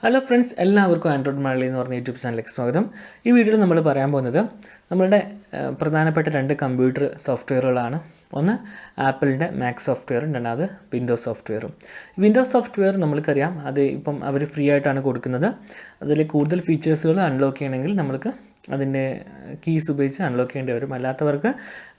Hello friends, എല്ലാവർക്കും Android Malayali എന്ന് പറഞ്ഞ യൂട്യൂബ് ചാനലിലേക്ക് സ്വാഗതം. ഈ വീഡിയോയിൽ നമ്മൾ പറയാൻ പോകുന്നത് നമ്മളുടെ പ്രധാനപ്പെട്ട രണ്ട് കമ്പ്യൂട്ടർ സോഫ്റ്റ്വെയറുകളാണ്. ഒന്ന് ആപ്പിളിൻ്റെ മാക് സോഫ്റ്റ്വെയറും രണ്ടാമത് വിൻഡോസ് സോഫ്റ്റ്വെയറും. വിൻഡോസ് സോഫ്റ്റ്വെയർ നമ്മൾക്കറിയാം, അത് ഇപ്പം അവർ ഫ്രീ ആയിട്ടാണ് കൊടുക്കുന്നത്. അതിൽ കൂടുതൽ ഫീച്ചേഴ്സുകൾ അൺലോക്ക് ചെയ്യണമെങ്കിൽ നമ്മൾക്ക് അതിൻ്റെ കീസ് ഉപയോഗിച്ച് അൺലോക്ക് ചെയ്യേണ്ടി വരും. അല്ലാത്തവർക്ക്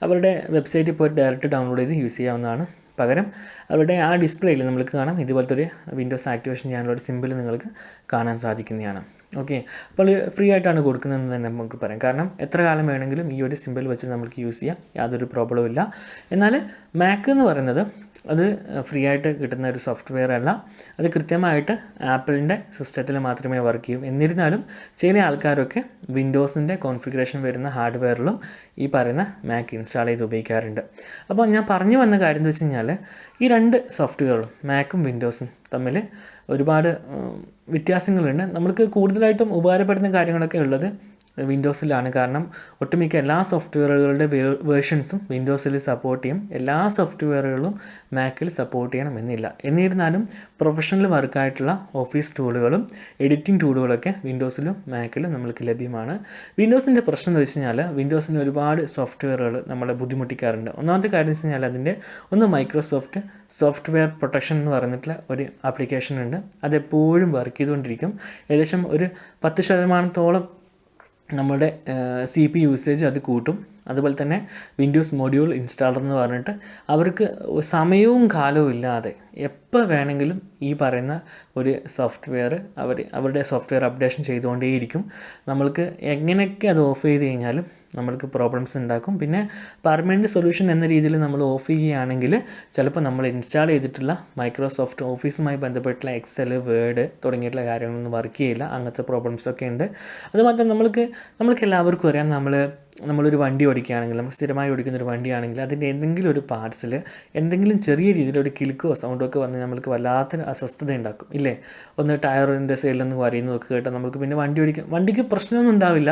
അവരുടെ വെബ്സൈറ്റിൽ പോയിട്ട് ഡയറക്റ്റ് ഡൗൺലോഡ് ചെയ്ത് യൂസ് ചെയ്യാവുന്നതാണ്. പകരം അവരുടെ ആ ഡിസ്പ്ലേയിൽ നമുക്ക് കാണാം ഇതുപോലത്തെ ഒരു വിൻഡോസ് ആക്ടിവേഷൻ ചെയ്യാനുള്ള ഒരു സിമ്പിൾ നിങ്ങൾക്ക് കാണാൻ സാധിക്കുന്നതാണ്. ഓക്കെ, അപ്പോൾ ഫ്രീ ആയിട്ടാണ് കൊടുക്കുന്നതെന്ന് തന്നെ നമുക്ക് പറയാം. കാരണം എത്ര കാലം വേണമെങ്കിലും ഈ ഒരു സിമ്പിൾ വെച്ച് നമുക്ക് യൂസ് ചെയ്യാം, യാതൊരു പ്രോബ്ലവും ഇല്ല. എന്നാൽ മാക് എന്ന് പറയുന്നത് അത് ഫ്രീ ആയിട്ട് കിട്ടുന്ന ഒരു സോഫ്റ്റ്വെയർ അല്ല. അത് കൃത്യമായിട്ട് ആപ്പിളിൻ്റെ സിസ്റ്റത്തിൽ മാത്രമേ വർക്ക് ചെയ്യൂ. എന്നിരുന്നാലും ചില ആൾക്കാരൊക്കെ വിൻഡോസിൻ്റെ കോൺഫിഗറേഷൻ വരുന്ന ഹാർഡ്വെയറിലും ഈ പറയുന്ന മാക് ഇൻസ്റ്റാൾ ചെയ്ത് ഉപയോഗിക്കാറുണ്ട്. അപ്പോൾ ഞാൻ പറഞ്ഞു വന്ന കാര്യം എന്ന് വെച്ച് കഴിഞ്ഞാൽ, ഈ രണ്ട് സോഫ്റ്റ്വെയറും മാക്കും വിൻഡോസും തമ്മിൽ ഒരുപാട് വ്യത്യാസങ്ങളുണ്ട്. നമുക്ക് കൂടുതലായിട്ടും ഉപകാരപ്പെടുന്ന കാര്യങ്ങളൊക്കെ ഉള്ളത് വിൻഡോസിലാണ്. കാരണം ഒട്ടുമിക്ക എല്ലാ സോഫ്റ്റ്വെയറുകളുടെ വേർഷൻസും വിൻഡോസിൽ സപ്പോർട്ട് ചെയ്യും. എല്ലാ സോഫ്റ്റ്വെയറുകളും മാക്കിൽ സപ്പോർട്ട് ചെയ്യണമെന്നില്ല. എന്നിരുന്നാലും പ്രൊഫഷണൽ വർക്കായിട്ടുള്ള ഓഫീസ് ടൂളുകളും എഡിറ്റിംഗ് ടൂളുകളൊക്കെ വിൻഡോസിലും മാക്കിലും നമ്മൾക്ക് ലഭ്യമാണ്. വിൻഡോസിൻ്റെ പ്രശ്നം എന്ന് വെച്ച് കഴിഞ്ഞാൽ, വിൻഡോസിന് ഒരുപാട് സോഫ്റ്റ്വെയറുകൾ നമ്മളെ ബുദ്ധിമുട്ടിക്കാറുണ്ട്. ഒന്നാമത്തെ കാര്യം എന്ന് വെച്ച് കഴിഞ്ഞാൽ, അതിൻ്റെ മൈക്രോസോഫ്റ്റ് സോഫ്റ്റ്വെയർ പ്രൊട്ടക്ഷൻ എന്ന് പറഞ്ഞിട്ടുള്ള ഒരു ആപ്ലിക്കേഷൻ ഉണ്ട്. അതെപ്പോഴും വർക്ക് ചെയ്തുകൊണ്ടിരിക്കും. ഏകദേശം ഒരു 10% നമ്മുടെ CPU യൂസേജ് അത് കൂട്ടും. അതുപോലെ തന്നെ വിൻഡോസ് മൊഡ്യൂൾ ഇൻസ്റ്റാളർ എന്ന് പറഞ്ഞിട്ട് അവർക്ക് സമയവും കാലവും ഇല്ലാതെ എപ്പോൾ വേണമെങ്കിലും ഈ പറയുന്ന ഒരു സോഫ്റ്റ്വെയർ അവരുടെ സോഫ്റ്റ്വെയർ അപ്ഡേഷൻ ചെയ്തുകൊണ്ടേയിരിക്കും. നമ്മൾക്ക് എങ്ങനെയൊക്കെ അത് ഓഫ് ചെയ്ത് കഴിഞ്ഞാലും നമ്മൾക്ക് പ്രോബ്ലംസ് ഉണ്ടാക്കും. പിന്നെ പെർമനൻറ്റ് സൊല്യൂഷൻ എന്ന രീതിയിൽ നമ്മൾ ഓഫ് ചെയ്യുകയാണെങ്കിൽ ചിലപ്പോൾ നമ്മൾ ഇൻസ്റ്റാൾ ചെയ്തിട്ടുള്ള മൈക്രോസോഫ്റ്റ് ഓഫീസുമായി ബന്ധപ്പെട്ടുള്ള എക്സൽ, വേർഡ് തുടങ്ങിയിട്ടുള്ള കാര്യങ്ങളൊന്നും വർക്ക് ചെയ്യില്ല. അങ്ങനത്തെ പ്രോബ്ലംസൊക്കെ ഉണ്ട്. അതുമാത്രം നമ്മൾക്ക് എല്ലാവർക്കും അറിയാം, നമ്മളൊരു വണ്ടി ഓടിക്കുകയാണെങ്കിൽ, നമ്മൾ സ്ഥിരമായി ഓടിക്കുന്ന ഒരു വണ്ടിയാണെങ്കിൽ അതിൻ്റെ എന്തെങ്കിലും ഒരു പാർട്സിൽ എന്തെങ്കിലും ചെറിയ രീതിയിലൊരു കിലുക്കോ സൗണ്ടോ ഒക്കെ വന്ന് നമ്മൾക്ക് വല്ലാത്തൊരു അസ്വസ്ഥത ഉണ്ടാക്കും, ഇല്ലേ? ഒന്ന് ടയറിൻ്റെ സൈഡിലൊന്ന് വരയുന്നതൊക്കെ കേട്ടാൽ നമുക്ക് പിന്നെ വണ്ടിക്ക് പ്രശ്നമൊന്നും ഉണ്ടാവില്ല,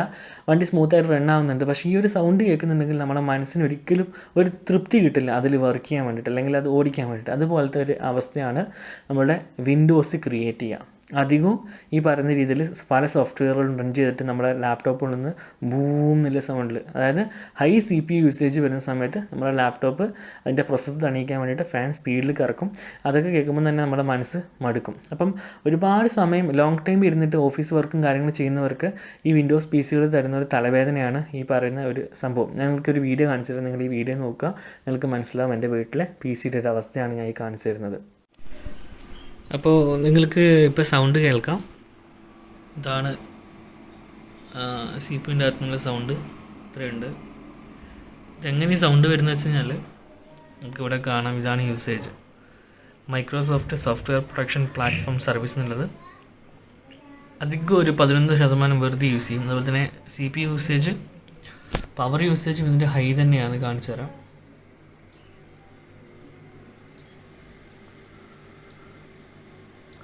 വണ്ടി സ്മൂത്തായിട്ട് റൺ ആവുന്നുണ്ട്. പക്ഷേ ഈ ഒരു സൗണ്ട് കേൾക്കുന്നുണ്ടെങ്കിൽ നമ്മുടെ മനസ്സിന് ഒരിക്കലും ഒരു തൃപ്തി കിട്ടില്ല അതിൽ വർക്ക് ചെയ്യാൻ വേണ്ടിയിട്ട്, അല്ലെങ്കിൽ അത് ഓടിക്കാൻ വേണ്ടിയിട്ട്. അതുപോലത്തെ ഒരു അവസ്ഥയാണ് നമ്മുടെ വിൻഡോസ് ക്രിയേറ്റ് ചെയ്യുക. അധികവും ഈ പറയുന്ന രീതിയിൽ പല സോഫ്റ്റ്വെയറുകളും റൺ ചെയ്തിട്ട് നമ്മുടെ ലാപ്ടോപ്പിൽ നിന്ന് ബൂം എന്നുള്ള സൗണ്ടിൽ, അതായത് ഹൈ CPU യൂസേജ് വരുന്ന സമയത്ത് നമ്മുടെ ലാപ്ടോപ്പ് അതിൻ്റെ പ്രോസസ്സ് തണിയിക്കാൻ വേണ്ടിയിട്ട് ഫാൻ സ്പീഡിൽ കറക്കും. അതൊക്കെ കേൾക്കുമ്പോൾ തന്നെ നമ്മുടെ മനസ്സ് മടുക്കും. അപ്പം ഒരുപാട് സമയം ലോങ് ടൈം ഇരുന്നിട്ട് ഓഫീസ് വർക്കും കാര്യങ്ങളും ചെയ്യുന്നവർക്ക് ഈ വിൻഡോസ് PCകൾ തരുന്ന ഒരു തലവേദനയാണ് ഈ പറയുന്ന ഒരു സംഭവം. ഞങ്ങൾക്കൊരു വീഡിയോ കാണിച്ചിട്ട് നിങ്ങൾ ഈ വീഡിയോ നോക്കുക, നിങ്ങൾക്ക് മനസ്സിലാവും എൻ്റെ വീട്ടിലെ PCയുടെ ഒരു അവസ്ഥയാണ് ഞാൻ ഈ കാണിച്ചു തരുന്നത്. അപ്പോൾ നിങ്ങൾക്ക് ഇപ്പോൾ സൗണ്ട് കേൾക്കാം. ഇതാണ് CPU-ൻ്റെ അകത്ത് നിന്നുള്ള സൗണ്ട്. ഇത്രയുണ്ട്. ഇതെങ്ങനെ ഈ സൗണ്ട് വരുന്നത് വെച്ച് കഴിഞ്ഞാൽ നിങ്ങൾക്ക് ഇവിടെ കാണാം. ഇതാണ് usage, Microsoft software protection platform service എന്നുള്ളത്. അധികം ഒരു 11% വെറുതെ യൂസ് ചെയ്യും. അതുപോലെ തന്നെ CPU യൂസേജ്, പവർ യൂസേജും ഇതിൻ്റെ ഹൈ തന്നെയാണ്. കാണിച്ചു തരാം.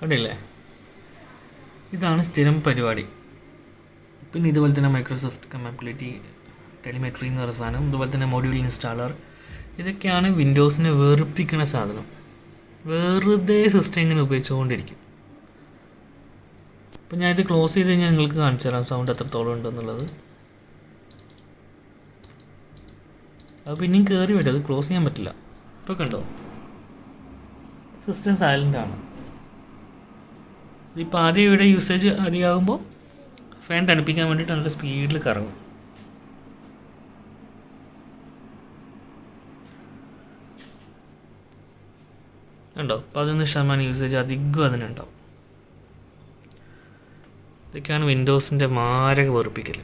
കണ്ടില്ലേ? ഇതാണ് സ്ഥിരം പരിപാടി. പിന്നെ ഇതുപോലെ തന്നെ മൈക്രോസോഫ്റ്റ് കമ്പാബിലിറ്റി ടെലിമെട്രി എന്ന് പറയുന്ന സാധനം, അതുപോലെ തന്നെ മൊഡ്യൂൾ ഇൻസ്റ്റാളർ, ഇതൊക്കെയാണ് വിൻഡോസിനെ വെറുപ്പിക്കുന്ന സാധനം. വെറുതെ സിസ്റ്റം ഇങ്ങനെ ഉപയോഗിച്ചുകൊണ്ടിരിക്കും. അപ്പോൾ ഞാനിത് ക്ലോസ് ചെയ്ത് കഴിഞ്ഞാൽ നിങ്ങൾക്ക് കാണിച്ചു തരാം സൗണ്ട് എത്രത്തോളം ഉണ്ടെന്നുള്ളത്. അത് പിന്നെയും കയറി വരും, അത് ക്ലോസ് ചെയ്യാൻ പറ്റില്ല. ഇപ്പോൾ കണ്ടോ, സിസ്റ്റം സൈലൻ്റ് ആണ്. ഇപ്പോൾ ആദ്യം ഇവിടെ യൂസേജ് അധികമാകുമ്പോൾ ഫാൻ തണുപ്പിക്കാൻ വേണ്ടിയിട്ട് നല്ല സ്പീഡിൽ കറങ്ങും. ഉണ്ടോ? 11% യൂസേജ് അധികം അതിനുണ്ടാവും. ഇതൊക്കെയാണ് വിൻഡോസിൻ്റെ മാരക വെറുപ്പിക്കൽ.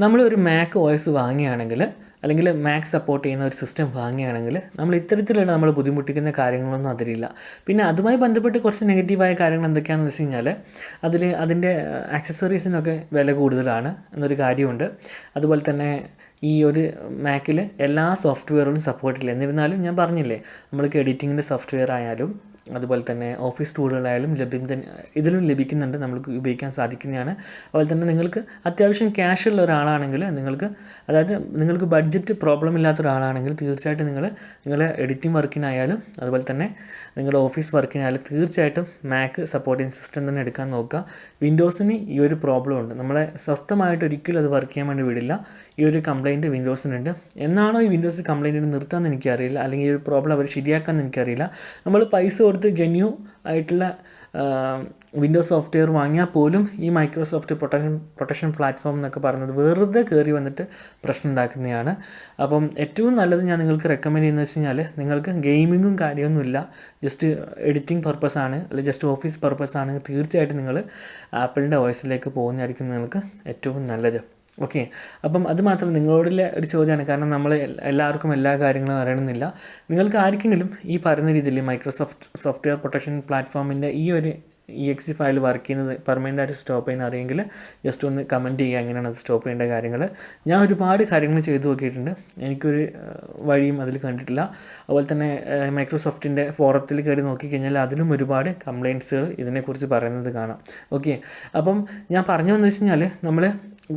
നമ്മളൊരു മാക് OS വാങ്ങുകയാണെങ്കിൽ, അല്ലെങ്കിൽ മാക് സപ്പോർട്ട് ചെയ്യുന്ന ഒരു സിസ്റ്റം വാങ്ങുകയാണെങ്കിൽ, നമ്മൾ ഇത്തരത്തിലുള്ള നമ്മൾ ബുദ്ധിമുട്ടിക്കുന്ന കാര്യങ്ങളൊന്നും അതിലില്ല. പിന്നെ അതുമായി ബന്ധപ്പെട്ട് കുറച്ച് നെഗറ്റീവായ കാര്യങ്ങൾ എന്തൊക്കെയാണെന്ന് വെച്ച് കഴിഞ്ഞാൽ, അതിൻ്റെ ആക്സസറീസിനൊക്കെ വില കൂടുതലാണ് എന്നൊരു കാര്യമുണ്ട്. അതുപോലെ തന്നെ ഈ ഒരു മാക്കിൽ എല്ലാ സോഫ്റ്റ്വെയറുകളും സപ്പോർട്ടില്ല. എന്നിരുന്നാലും ഞാൻ പറഞ്ഞില്ലേ, നമ്മൾക്ക് എഡിറ്റിങ്ങിൻ്റെ സോഫ്റ്റ്വെയർ ആയാലും അതുപോലെ തന്നെ ഓഫീസ് ടൂളുകളായാലും ഇതിലും ലഭിക്കുന്നുണ്ട്, നമുക്ക് ഉപയോഗിക്കാൻ സാധിക്കുന്നതാണ്. അതുപോലെ തന്നെ നിങ്ങൾക്ക് അത്യാവശ്യം ക്യാഷ് ഉള്ള ഒരാളാണെങ്കിൽ നിങ്ങൾക്ക് ബഡ്ജറ്റ് പ്രോബ്ലം ഇല്ലാത്ത ഒരാളാണെങ്കിൽ തീർച്ചയായിട്ടും നിങ്ങളുടെ എഡിറ്റിംഗ് വർക്കിനായാലും അതുപോലെ തന്നെ നിങ്ങളുടെ ഓഫീസ് വർക്കിനായാലും തീർച്ചയായിട്ടും മാക് സപ്പോർട്ടിംഗ് സിസ്റ്റം തന്നെ എടുക്കാൻ നോക്കുക. വിൻഡോസിന് ഈ ഒരു പ്രോബ്ലം ഉണ്ട്, നമ്മളെ സ്വസ്ഥമായിട്ട് ഒരിക്കലും അത് വർക്ക് ചെയ്യാൻ വേണ്ടി വിടില്ല. ഈ ഒരു കംപ്ലയിൻറ്റ് വിൻഡോസിനുണ്ട്. എന്നാണോ ഈ വിൻഡോസ് കംപ്ലയിൻറ്റ് നിർത്താമെന്ന് എനിക്കറിയില്ല, അല്ലെങ്കിൽ ഈ ഒരു പ്രോബ്ലം അവർ ശരിയാക്കാമെന്ന് എനിക്കറിയില്ല. നമ്മൾ പൈസ കൊടുത്ത് ജെന്യൂ ആയിട്ടുള്ള വിൻഡോസ് സോഫ്റ്റ്വെയർ വാങ്ങിയാൽ പോലും ഈ മൈക്രോസോഫ്റ്റ് പ്രൊട്ടക്ഷൻ പ്ലാറ്റ്ഫോം എന്നൊക്കെ പറയുന്നത് വെറുതെ കയറി വന്നിട്ട് പ്രശ്നം ഉണ്ടാക്കുന്നതാണ്. അപ്പം ഏറ്റവും നല്ലത് ഞാൻ നിങ്ങൾക്ക് റെക്കമെൻഡ് ചെയ്യുന്നത് വെച്ച് കഴിഞ്ഞാൽ, നിങ്ങൾക്ക് ഗെയിമിങ്ങും കാര്യമൊന്നുമില്ല, ജസ്റ്റ് എഡിറ്റിംഗ് പർപ്പസാണ് അല്ലെങ്കിൽ ജസ്റ്റ് ഓഫീസ് പർപ്പസാണ്, തീർച്ചയായിട്ടും നിങ്ങൾ ആപ്പിളിൻ്റെ OSലേക്ക് പോകുന്നതായിരിക്കും നിങ്ങൾക്ക് ഏറ്റവും നല്ലത്. ഓക്കെ, അപ്പം അത് മാത്രം നിങ്ങളോടുള്ള ഒരു ചോദ്യമാണ്. കാരണം നമ്മൾ എല്ലാവർക്കും എല്ലാ കാര്യങ്ങളും അറിയണമെന്നില്ല. നിങ്ങൾക്ക് ആർക്കെങ്കിലും ഈ പറയുന്ന രീതിയിൽ മൈക്രോസോഫ്റ്റ് സോഫ്റ്റ്വെയർ പ്രൊട്ടക്ഷൻ പ്ലാറ്റ്ഫോമിൻ്റെ ഈ ഒരു EXE ഫയൽ വർക്ക് ചെയ്യുന്നത് പെർമനൻ്റായിട്ട് സ്റ്റോപ്പ് ചെയ്യുന്ന അറിയെങ്കിൽ ജസ്റ്റ് ഒന്ന് കമൻറ്റ് ചെയ്യുക, എങ്ങനെയാണ് അത് സ്റ്റോപ്പ് ചെയ്യേണ്ട കാര്യങ്ങൾ. ഞാൻ ഒരുപാട് കാര്യങ്ങൾ ചെയ്തു നോക്കിയിട്ടുണ്ട്, എനിക്കൊരു വഴിയും അതിൽ കണ്ടിട്ടില്ല. അതുപോലെ തന്നെ മൈക്രോസോഫ്റ്റിൻ്റെ ഫോറത്തിൽ കയറി നോക്കിക്കഴിഞ്ഞാൽ അതിലും ഒരുപാട് കംപ്ലയിൻറ്റ്സുകൾ ഇതിനെക്കുറിച്ച് പറയുന്നത് കാണാം. ഓക്കെ, അപ്പം ഞാൻ പറഞ്ഞു വന്നു വെച്ച് കഴിഞ്ഞാൽ, നമ്മൾ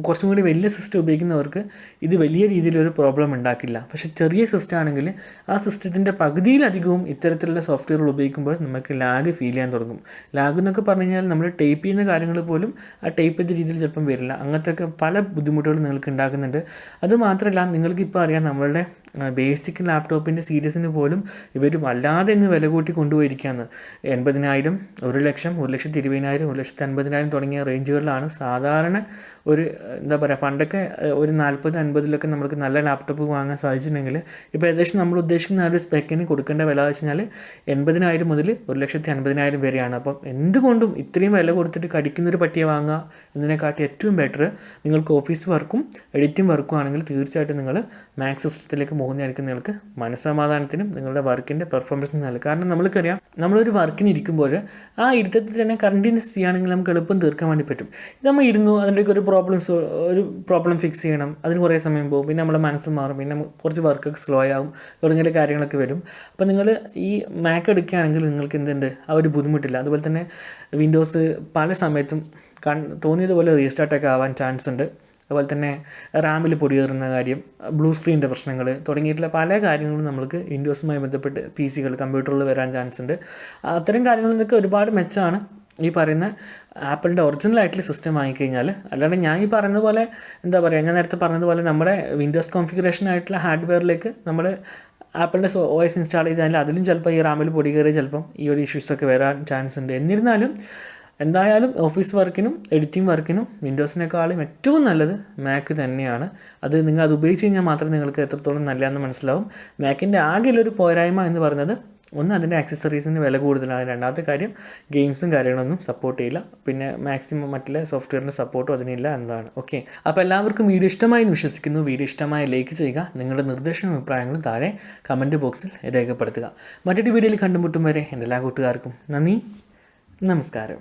കുറച്ചും കൂടി വലിയ സിസ്റ്റം ഉപയോഗിക്കുന്നവർക്ക് ഇത് വലിയ രീതിയിലൊരു പ്രോബ്ലം ഉണ്ടാക്കില്ല. പക്ഷേ ചെറിയ സിസ്റ്റം ആണെങ്കിൽ ആ സിസ്റ്റത്തിൻ്റെ പകുതിയിലധികവും ഇത്തരത്തിലുള്ള സോഫ്റ്റ്വെയറുകൾ ഉപയോഗിക്കുമ്പോൾ നമുക്ക് ലാഗ് ഫീൽ ചെയ്യാൻ തുടങ്ങും. ലാഗ് എന്നൊക്കെ പറഞ്ഞു കഴിഞ്ഞാൽ നമ്മൾ ടൈപ്പ് ചെയ്യുന്ന കാര്യങ്ങൾ പോലും ആ ടൈപ്പ് ചെയ്ത രീതിയിൽ ചിലപ്പം വരില്ല. അങ്ങനത്തെ പല ബുദ്ധിമുട്ടുകളും നിങ്ങൾക്ക് ഉണ്ടാക്കുന്നുണ്ട്. അതുമാത്രമല്ല, നിങ്ങൾക്കിപ്പോൾ അറിയാം നമ്മളുടെ ബേസിക് ലാപ്ടോപ്പിൻ്റെ സീരീസിന് പോലും ഇവർ വല്ലാതെ അങ്ങ് വില കൂട്ടി കൊണ്ടുപോയിരിക്കുകയാണ്. 80,000, 1,00,000, 1,20,000, 1,50,000 തുടങ്ങിയ റേഞ്ചുകളിലാണ് സാധാരണ ഒരു പണ്ടൊക്കെ ഒരു 40-50 നമുക്ക് നല്ല ലാപ്ടോപ്പ് വാങ്ങാൻ സാധിച്ചിട്ടുണ്ടെങ്കിൽ ഇപ്പോൾ ഏകദേശം നമ്മൾ ഉദ്ദേശിക്കുന്ന ആ ഒരു സ്പെക്കിന് കൊടുക്കേണ്ട വില വെച്ച് കഴിഞ്ഞാൽ 80,000 മുതൽ 1,50,000 വരെയാണ്. അപ്പം എന്തുകൊണ്ടും ഇത്രയും വില കൊടുത്തിട്ട് കടിക്കുന്നൊരു പട്ടിയെ വാങ്ങുക എന്നതിനെക്കാട്ടി ഏറ്റവും ബെറ്റർ നിങ്ങൾക്ക് ഓഫീസ് വർക്കും എഡിറ്റിംഗ് വർക്കും ആണെങ്കിൽ തീർച്ചയായിട്ടും നിങ്ങൾ മാക് സിസ്റ്റത്തിലേക്ക് പോകുന്നതായിരിക്കും നിങ്ങൾക്ക് മനസ്സമാധാനത്തിനും നിങ്ങളുടെ വർക്കിൻ്റെ പെർഫോമൻസിനും നല്ലത്. കാരണം നമ്മൾക്കറിയാം, നമ്മളൊരു വർക്കിന് ഇരിക്കുമ്പോൾ ആ ഇരുത്തത്തിൽ തന്നെ കണ്ടിന്യൂസ് ചെയ്യുകയാണെങ്കിൽ നമുക്ക് എളുപ്പം തീർക്കാൻ വേണ്ടി പറ്റും. ഇത് നമ്മൾ ഇരുന്നു അതിൻ്റെയൊക്കെ ഒരു പ്രോബ്ലം ഫിക്സ് ചെയ്യണം, അതിന് കുറേ സമയം പോകും, പിന്നെ നമ്മുടെ മനസ്സ് മാറും, പിന്നെ കുറച്ച് വർക്കൊക്കെ സ്ലോ ആകും, തുടങ്ങിയ കാര്യങ്ങളൊക്കെ വരും. അപ്പോൾ നിങ്ങൾ ഈ മാക് എടുക്കുകയാണെങ്കിൽ നിങ്ങൾക്ക് എന്തുണ്ട്, ആ ഒരു ബുദ്ധിമുട്ടില്ല. അതുപോലെ തന്നെ വിൻഡോസ് പല സമയത്തും തോന്നിയതുപോലെ റീസ്റ്റാർട്ടൊക്കെ ആവാൻ ചാൻസ് ഉണ്ട്. അതുപോലെ തന്നെ റാമിൽ പൊടിയേറുന്ന കാര്യം, ബ്ലൂ സ്ക്രീനിൻ്റെ പ്രശ്നങ്ങൾ തുടങ്ങിയിട്ടുള്ള പല കാര്യങ്ങളും നമുക്ക് വിൻഡോസുമായി ബന്ധപ്പെട്ട് PC-കൾ കമ്പ്യൂട്ടറുകൾ വരാൻ ചാൻസ് ഉണ്ട്. അത്തരം കാര്യങ്ങളിൽ നിന്നൊക്കെ ഒരുപാട് മെച്ചമാണ് ഈ പറയുന്ന ആപ്പിളിൻ്റെ ഒറിജിനൽ ആയിട്ടുള്ള സിസ്റ്റം വാങ്ങിക്കഴിഞ്ഞാൽ. അല്ലാണ്ട് ഞാൻ ഈ പറയുന്ന പോലെ ഞാൻ നേരത്തെ പറഞ്ഞതുപോലെ നമ്മുടെ വിൻഡോസ് കോൺഫിഗറേഷൻ ആയിട്ടുള്ള ഹാർഡ്വെയറിലേക്ക് നമ്മൾ ആപ്പിളിൻ്റെ OS ഇൻസ്റ്റാൾ ചെയ്താൽ അതിലും ചിലപ്പോൾ ഈ റാമിൽ പൊടി കയറി ചിലപ്പം ഈ ഒരു ഇഷ്യൂസൊക്കെ വരാൻ ചാൻസ് ഉണ്ട്. എന്നിരുന്നാലും എന്തായാലും ഓഫീസ് വർക്കിനും എഡിറ്റിംഗ് വർക്കിനും വിൻഡോസിനേക്കാളും ഏറ്റവും നല്ലത് മാക് തന്നെയാണ്. നിങ്ങൾ അത് ഉപയോഗിച്ച് കഴിഞ്ഞാൽ മാത്രമേ നിങ്ങൾക്ക് എത്രത്തോളം നല്ലതെന്ന് മനസ്സിലാവും. മാക്കിൻ്റെ ആകെയുള്ളൊരു പോരായ്മ എന്ന് പറയുന്നത്, ഒന്ന് അതിൻ്റെ ആക്സസറീസിന് വില കൂടുതലാണ്, രണ്ടാമത്തെ കാര്യം ഗെയിംസും കാര്യങ്ങളൊന്നും സപ്പോർട്ട് ചെയ്യില്ല, പിന്നെ മാക്സിമം മറ്റുള്ള സോഫ്റ്റ്വെയറിൻ്റെ സപ്പോർട്ടും അതിനില്ല എന്നതാണ്. ഓക്കെ, അപ്പോൾ എല്ലാവർക്കും വീഡിയോ ഇഷ്ടമായി എന്ന് വിശ്വസിക്കുന്നു. വീഡിയോ ഇഷ്ടമായി ലൈക്ക് ചെയ്യുക, നിങ്ങളുടെ നിർദ്ദേശവും അഭിപ്രായങ്ങളും താഴെ കമൻറ്റ് ബോക്സിൽ രേഖപ്പെടുത്തുക. മറ്റൊരു വീഡിയോയിൽ കണ്ടുമുട്ടും വരെ എൻ്റെ എല്ലാ കൂട്ടുകാർക്കും നന്ദി, നമസ്കാരം.